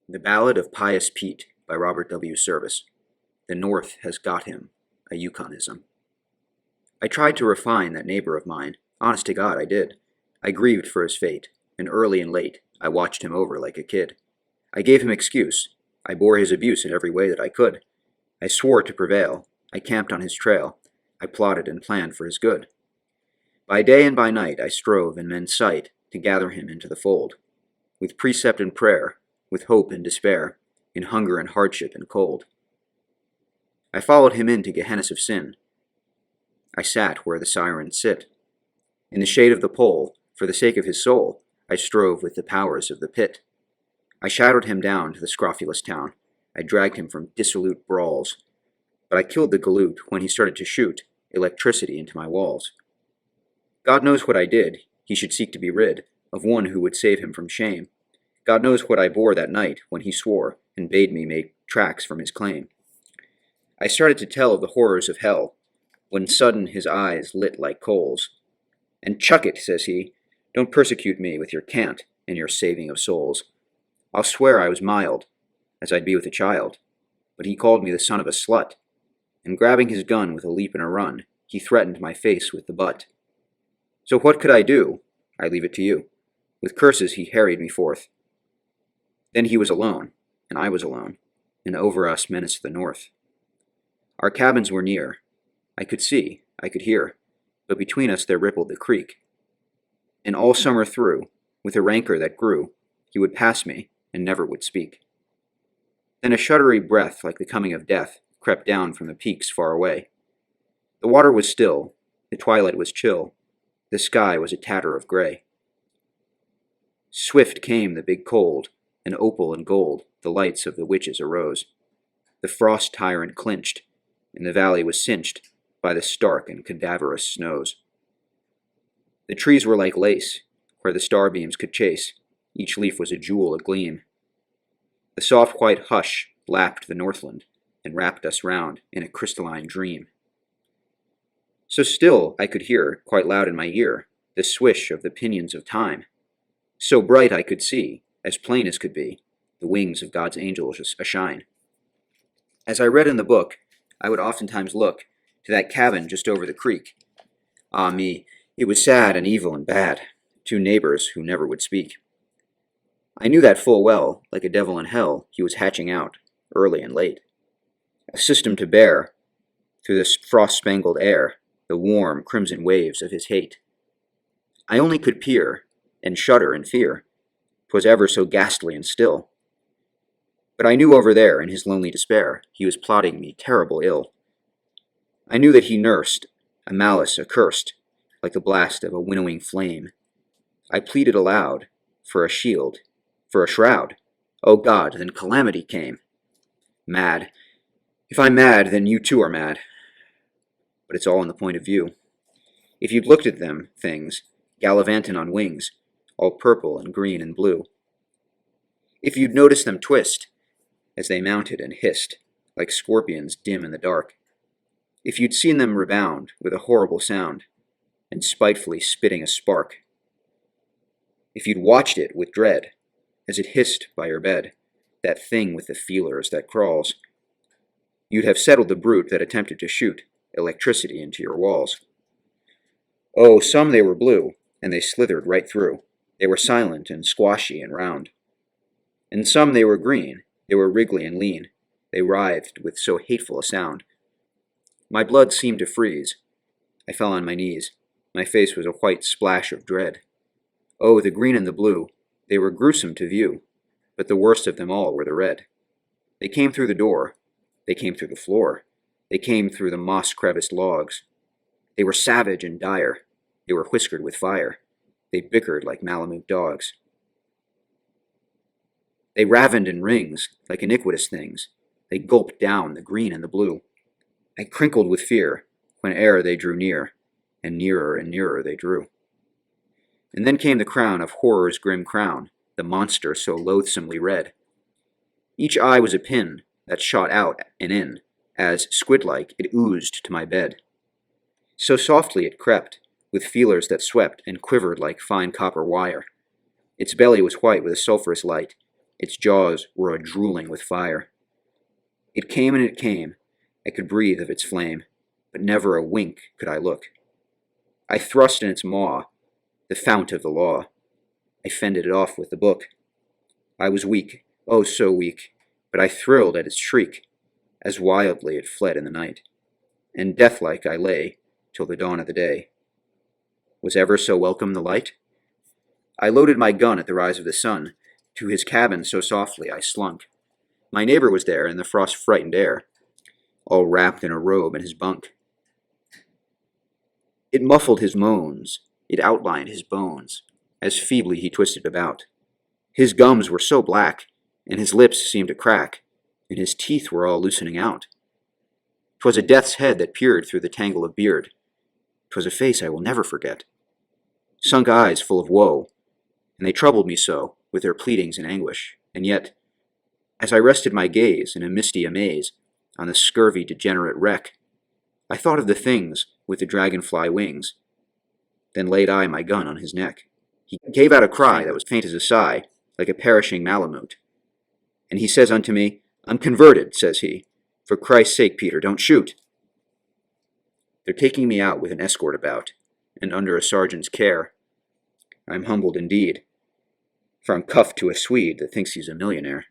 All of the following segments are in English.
The Ballad of Pious Pete by Robert W. Service. The North has got him, a Yukonism. I tried to refine that neighbor of mine. Honest to God, I did. I grieved for his fate, and early and late I watched him over like a kid. I gave him excuse. I bore his abuse in every way that I could. I swore to prevail. I camped on his trail. I plotted and planned for his good. By day and by night I strove in men's sight to gather him into the fold. With precept and prayer, with hope and despair, in hunger and hardship and cold. I followed him into Gehennas of sin. I sat where the sirens sit. In the shade of the pole, for the sake of his soul, I strove with the powers of the pit. I shadowed him down to the scrofulous town. I dragged him from dissolute brawls. But I killed the galoot when he started to shoot electricity into my walls. God knows what I did. He should seek to be rid of one who would save him from shame. God knows what I bore that night when he swore and bade me make tracks from his claim. I started to tell of the horrors of hell, when sudden his eyes lit like coals. And chuck it, says he, don't persecute me with your cant and your saving of souls. I'll swear I was mild, as I'd be with a child, but he called me the son of a slut, and grabbing his gun with a leap and a run, he threatened my face with the butt. So what could I do? I leave it to you. With curses he harried me forth. Then he was alone, and I was alone, and over us menaced the north. Our cabins were near. I could see, I could hear, but between us there rippled the creek. And all summer through, with a rancor that grew, he would pass me and never would speak. Then a shuddery breath like the coming of death crept down from the peaks far away. The water was still, the twilight was chill, the sky was a tatter of gray. Swift came the big cold, and opal and gold the lights of the witches arose. The frost tyrant clinched, and the valley was cinched by the stark and cadaverous snows. The trees were like lace, where the starbeams could chase. Each leaf was a jewel agleam. The soft white hush lapped the northland and wrapped us round in a crystalline dream. So still I could hear, quite loud in my ear, the swish of the pinions of time. So bright I could see, as plain as could be, the wings of God's angels ashine. As I read in the book, I would oftentimes look to that cabin just over the creek. Ah me, it was sad and evil and bad, two neighbors who never would speak. I knew that full well, like a devil in hell, he was hatching out, early and late. A system to bear, through this frost-spangled air, the warm, crimson waves of his hate. I only could peer, and shudder and fear. 'Twas ever so ghastly and still. But I knew over there, in his lonely despair, he was plotting me terrible ill. I knew that he nursed a malice accursed, like the blast of a winnowing flame. I pleaded aloud, for a shield, for a shroud. Oh God, then calamity came. Mad. If I'm mad, then you too are mad. But it's all in the point of view. If you'd looked at them, things, gallivanting on wings, all purple and green and blue. If you'd noticed them twist, as they mounted and hissed, like scorpions dim in the dark. If you'd seen them rebound with a horrible sound, and spitefully spitting a spark. If you'd watched it with dread, as it hissed by your bed, that thing with the feelers that crawls, you'd have settled the brute that attempted to shoot electricity into your walls. Oh, some they were blue, and they slithered right through. They were silent and squashy and round. And some they were green, they were wriggly and lean. They writhed with so hateful a sound. My blood seemed to freeze. I fell on my knees. My face was a white splash of dread. Oh, the green and the blue, they were gruesome to view, but the worst of them all were the red. They came through the door. They came through the floor. They came through the moss-creviced logs. They were savage and dire. They were whiskered with fire. They bickered like Malamute dogs. They ravened in rings like iniquitous things. They gulped down the green and the blue. I crinkled with fear whene'er they drew near, and nearer they drew. And then came the crown of horror's grim crown, the monster so loathsomely red. Each eye was a pin that shot out and in, as, squid-like, it oozed to my bed. So softly it crept, with feelers that swept and quivered like fine copper wire. Its belly was white with a sulphurous light, Its jaws were a-drooling with fire. It came and it came. I could breathe of its flame, but never a wink could I look. I thrust in its maw, the fount of the law. I fended it off with the book. I was weak, oh so weak, but I thrilled at its shriek, as wildly it fled in the night. And deathlike I lay till the dawn of the day. Was ever so welcome the light? I loaded my gun at the rise of the sun. To his cabin so softly I slunk. My neighbor was there in the frost-frightened air, all wrapped in a robe in his bunk. It muffled his moans, it outlined his bones, as feebly he twisted about. His gums were so black, and his lips seemed to crack, and his teeth were all loosening out. 'Twas a death's head that peered through the tangle of beard. 'Twas a face I will never forget. Sunk eyes full of woe, and they troubled me so with their pleadings and anguish. And yet, as I rested my gaze in a misty amaze on the scurvy degenerate wreck, I thought of the things with the dragonfly wings. Then laid I my gun on his neck. He gave out a cry that was faint as a sigh, like a perishing Malamute. And he says unto me, I'm converted, says he. For Christ's sake, Peter, don't shoot. They're taking me out with an escort about, and under a sergeant's care. I'm humbled indeed, for I'm cuffed to a Swede that thinks he's a millionaire.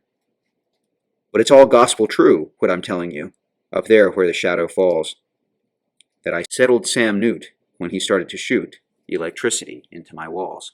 But it's all gospel true, what I'm telling you, up there where the shadow falls, that I settled Sam Newt when he started to shoot electricity into my walls.